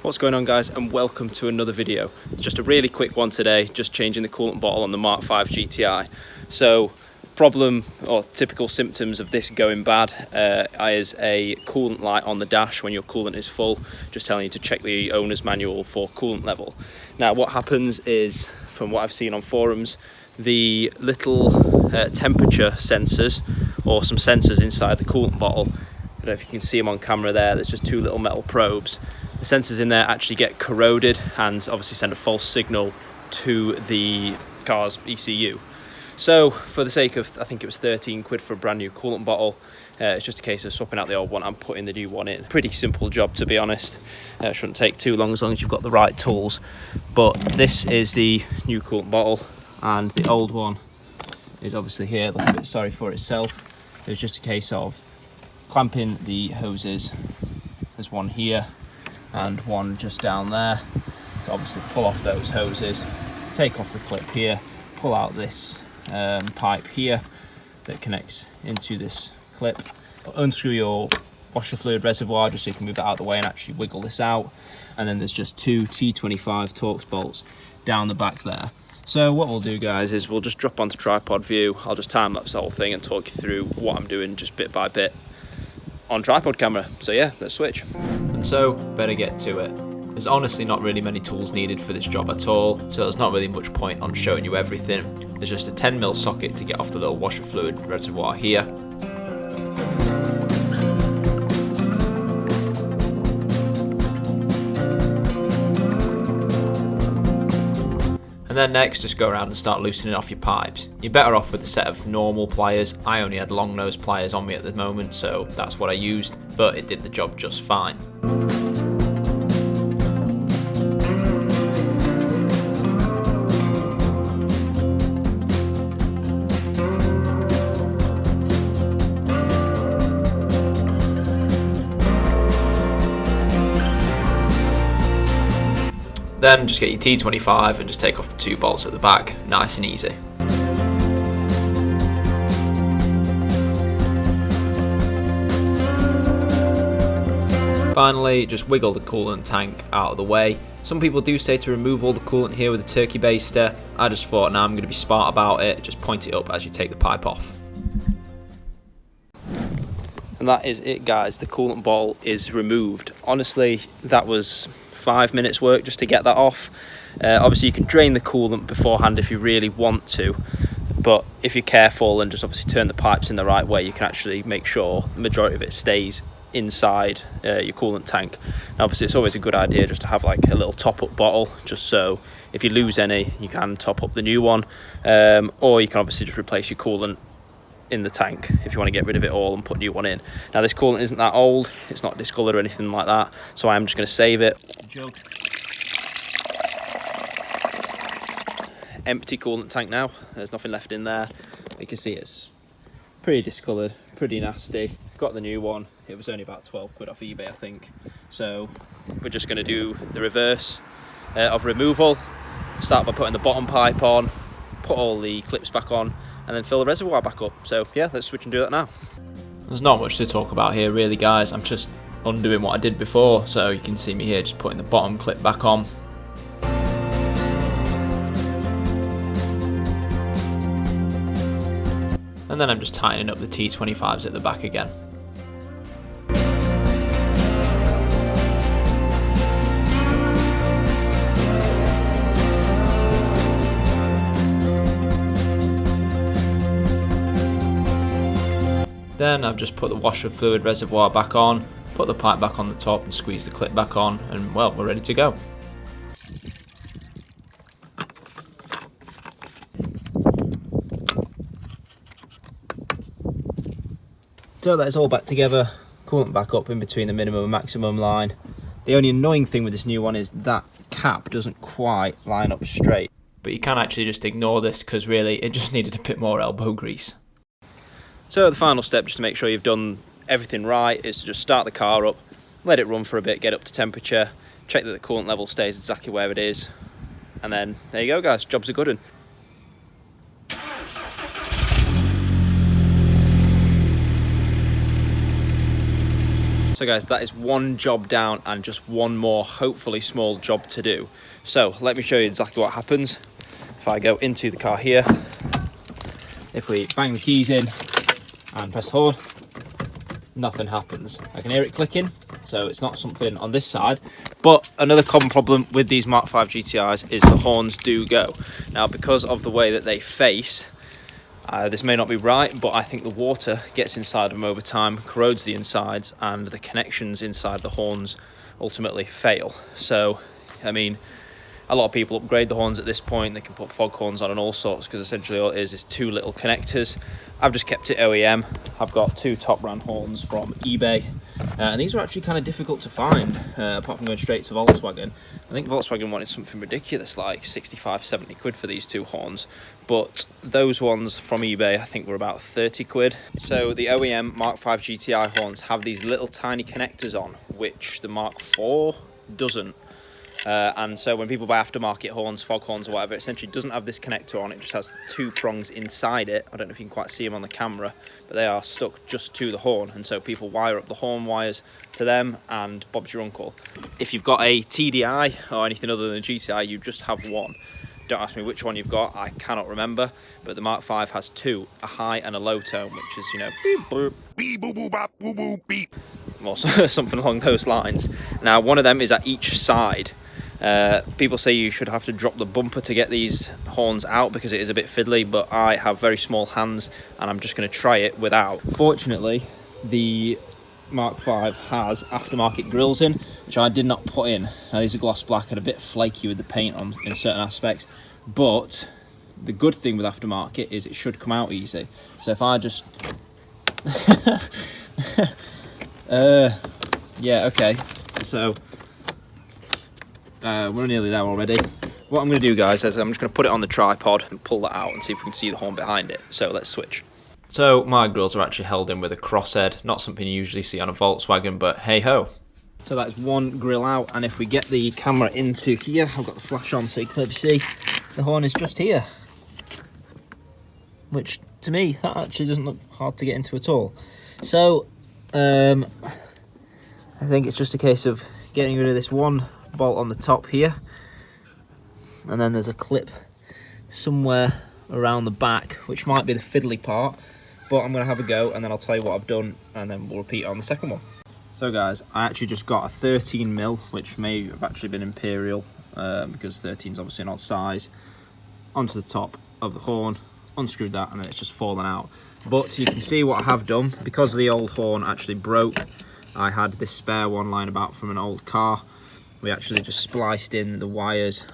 What's going on, guys, and welcome to another video. Just a really quick one today, just changing the coolant bottle on the Mark 5 GTI. So problem or typical symptoms of this going bad is a coolant light on the dash when your coolant is full, just telling you to check the owner's manual for coolant level. Now what happens is, from what I've seen on forums, the little temperature sensors, or some sensors inside the coolant bottle, I don't know if you can see them on camera there, there's just two little metal probes. The sensors in there actually get corroded and obviously send a false signal to the car's ECU. So for the sake of, I think it was 13 quid for a brand new coolant bottle, it's just a case of swapping out the old one and putting the new one in. Pretty simple job, to be honest. Shouldn't take too long as you've got the right tools. But this is the new coolant bottle, and the old one is obviously here. Looks a bit sorry for itself. It's just a case of clamping the hoses. There's one here and one just down there. So obviously pull off those hoses, take off the clip here, pull out this pipe here that connects into this clip, unscrew your washer fluid reservoir just so you can move that out of the way and actually wiggle this out. And then there's just two T25 Torx bolts down the back there. So what we'll do, guys, is we'll just drop onto tripod view. I'll just time lapse the whole thing and talk you through what I'm doing just bit by bit on tripod camera. So yeah, let's switch. And so, better get to it. There's honestly not really many tools needed for this job at all, so there's not really much point on showing you everything. There's just a 10mm socket to get off the little washer fluid reservoir here. And then next, just go around and start loosening off your pipes. You're better off with a set of normal pliers. I only had long nose pliers on me at the moment, so that's what I used, but it did the job just fine. Then just get your T25 and just take off the two bolts at the back, nice and easy. Finally, just wiggle the coolant tank out of the way. Some people do say to remove all the coolant here with a turkey baster. I just thought, now I'm going to be smart about it, just point it up as you take the pipe off. And that is it, guys, the coolant bottle is removed. Honestly, that was 5 minutes work just to get that off. Obviously you can drain the coolant beforehand if you really want to, but if you're careful and just obviously turn the pipes in the right way, you can actually make sure the majority of it stays inside your coolant tank. And obviously it's always a good idea just to have like a little top-up bottle, just so if you lose any you can top up the new one, or you can obviously just replace your coolant in the tank if you want to get rid of it all and put a new one in. Now this coolant isn't that old, it's not discoloured or anything like that, so I'm just going to save it. Jug. Empty coolant tank now, there's nothing left in there. You can see it's pretty discoloured, pretty nasty. Got the new one, it was only about 12 quid off eBay, I think. So we're just going to do the reverse of removal. Start by putting the bottom pipe on, put all the clips back on, and then fill the reservoir back up. So yeah, let's switch and do that now. There's not much to talk about here really, guys. I'm just undoing what I did before, so you can see me here just putting the bottom clip back on. And then I'm just tightening up the T25s at the back again. Then I've just put the washer fluid reservoir back on, put the pipe back on the top and squeeze the clip back on, and well, we're ready to go. So that's all back together, coolant back up in between the minimum and maximum line. The only annoying thing with this new one is that cap doesn't quite line up straight. But you can actually just ignore this because really it just needed a bit more elbow grease. So the final step, just to make sure you've done everything right, is to just start the car up, let it run for a bit, get up to temperature, check that the coolant level stays exactly where it is, and then there you go, guys, job's a good one. So guys, that is one job down and just one more, hopefully small job to do. So let me show you exactly what happens. If I go into the car here, if we bang the keys in and press horn, nothing happens. I can hear it clicking, so it's not something on this side. But another common problem with these Mark 5 GTIs is the horns do go. Now, because of the way that they face, this may not be right, but I think the water gets inside them over time, corrodes the insides, and the connections inside the horns ultimately fail. So, I mean, a lot of people upgrade the horns at this point. They can put fog horns on and all sorts, because essentially all it is two little connectors. I've just kept it OEM. I've got two top brand horns from eBay, and these are actually kind of difficult to find, apart from going straight to Volkswagen. I think Volkswagen wanted something ridiculous, like 65, 70 quid for these two horns, but those ones from eBay I think were about 30 quid. So the OEM Mark 5 GTI horns have these little tiny connectors on, which the Mark 4 doesn't. And so when people buy aftermarket horns, fog horns or whatever, it essentially doesn't have this connector on. It just has two prongs inside it. I don't know if you can quite see them on the camera, but they are stuck just to the horn. And so people wire up the horn wires to them, and Bob's your uncle. If you've got a TDI or anything other than a GTI, you just have one. Don't ask me which one you've got, I cannot remember. But the Mark 5 has two, a high and a low tone, which is, you know, beep, boop, beep, boo, boo, bop, boo, boo, beep. Or something along those lines. Now, one of them is at each side. People say you should have to drop the bumper to get these horns out because it is a bit fiddly, but I have very small hands and I'm just going to try it without. Fortunately, the Mark 5 has aftermarket grills in, which I did not put in. Now these are gloss black and a bit flaky with the paint on in certain aspects, but the good thing with aftermarket is it should come out easy. So if I just yeah, okay, so we're nearly there already. What I'm going to do, guys, is I'm just going to put it on the tripod and pull that out and see if we can see the horn behind it. So let's switch. So my grills are actually held in with a crosshead, not something you usually see on a Volkswagen, but hey ho. So that's one grill out, and if we get the camera into here, I've got the flash on so you can clearly see the horn is just here. Which, to me, that actually doesn't look hard to get into at all. So, I think it's just a case of getting rid of this one bolt on the top here, and then there's a clip somewhere around the back, which might be the fiddly part, but I'm going to have a go and then I'll tell you what I've done and then we'll repeat on the second one. So guys, I actually just got a 13mm, which may have actually been Imperial, because 13 is obviously an odd size, onto the top of the horn, unscrewed that, and then it's just fallen out. But you can see what I have done. Because the old horn actually broke, I had this spare one lying about from an old car. We actually just spliced in the wires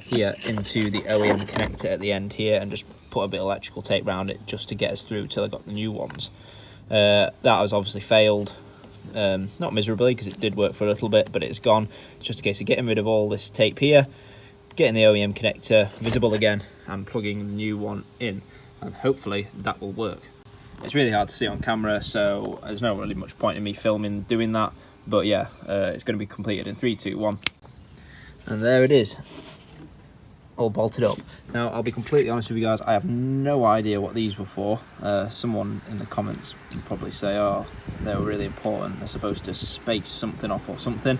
here into the OEM connector at the end here and just put a bit of electrical tape around it just to get us through till I got the new ones. That has obviously failed, not miserably because it did work for a little bit, but it's gone. It's just a case of getting rid of all this tape here, getting the OEM connector visible again and plugging the new one in, and hopefully that will work. It's really hard to see on camera, so there's not really much point in me filming doing that, but yeah, it's going to be completed in 3, 2, 1. And there it is, all bolted up. Now, I'll be completely honest with you guys, I have no idea what these were for. Someone in the comments would probably say, oh, they were really important, they're supposed to space something off or something.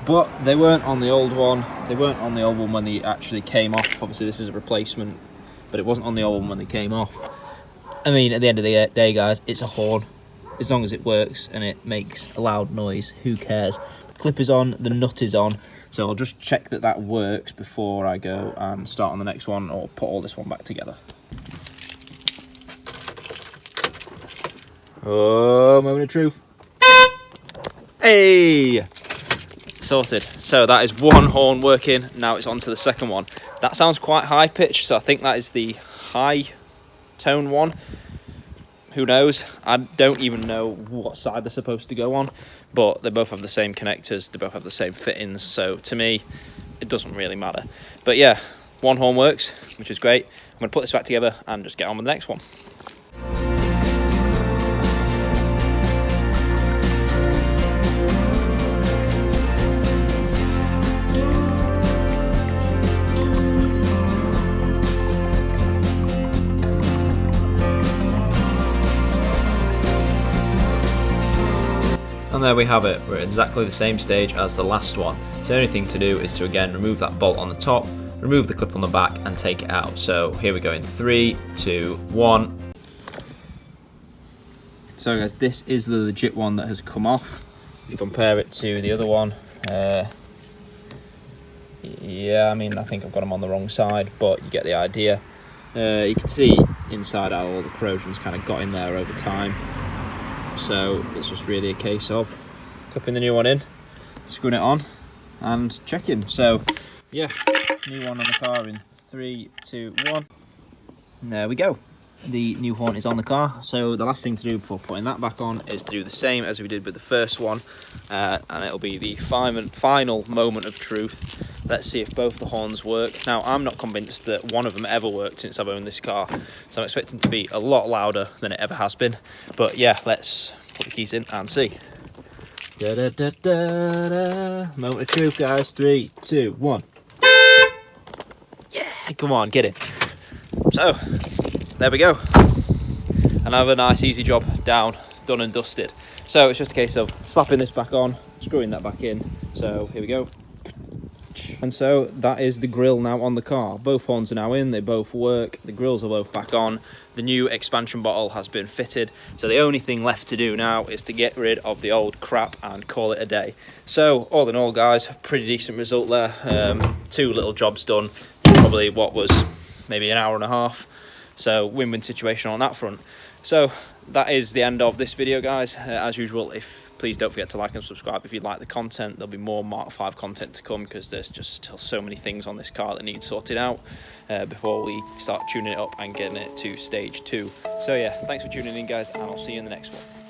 But they weren't on the old one. They weren't on the old one when they actually came off. Obviously, this is a replacement, but it wasn't on the old one when they came off. I mean, at the end of the day, guys, it's a horn. As long as it works and it makes a loud noise, who cares? The clip is on, the nut is on. So I'll just check that that works before I go and start on the next one or put all this one back together. Oh, moment of truth. Hey! Sorted. So that is one horn working. Now it's on to the second one. That sounds quite high pitched, so I think that is the high tone one. Who knows? I don't even know what side they're supposed to go on, but they both have the same connectors, they both have the same fittings, so to me it doesn't really matter. But yeah, one horn works, which is great. I'm going to put this back together and just get on with the next one. And there we have it. We're at exactly the same stage as the last one. So the only thing to do is to again remove that bolt on the top, remove the clip on the back and take it out. So here we go in 3, 2, 1. So guys, this is the legit one that has come off. If you compare it to the other one, yeah, I mean, I think I've got them on the wrong side, but you get the idea. You can see inside how all the corrosion's kind of got in there over time. So it's just really a case of clipping the new one in, screwing it on and checking. So yeah, new one on the car in 3, 2, 1. And there we go. The new horn is on the car. So the last thing to do before putting that back on is to do the same as we did with the first one, and it'll be the final moment of truth. Let's see if both the horns work. Now, I'm not convinced that one of them ever worked since I've owned this car, so I'm expecting to be a lot louder than it ever has been. But yeah, let's put the keys in and see. Da, da, da, da, da. Moment of truth, guys. 3, 2, 1. Yeah, come on, get it. So there we go. Another nice easy job down, done and dusted. So it's just a case of slapping this back on, screwing that back in. So here we go. And so that is the grille now on the car. Both horns are now in, they both work, the grills are both back on. The new expansion bottle has been fitted. So the only thing left to do now is to get rid of the old crap and call it a day. So all in all, guys, pretty decent result there. 2 little jobs done, probably what was maybe an hour and a half. So win-win situation on that front. So that is the end of this video, guys. As usual, please don't forget to like and subscribe if you like the content. There'll be more Mark 5 content to come because there's just still so many things on this car that need sorted out before we start tuning it up and getting it to stage 2. So yeah, thanks for tuning in, guys, and I'll see you in the next one.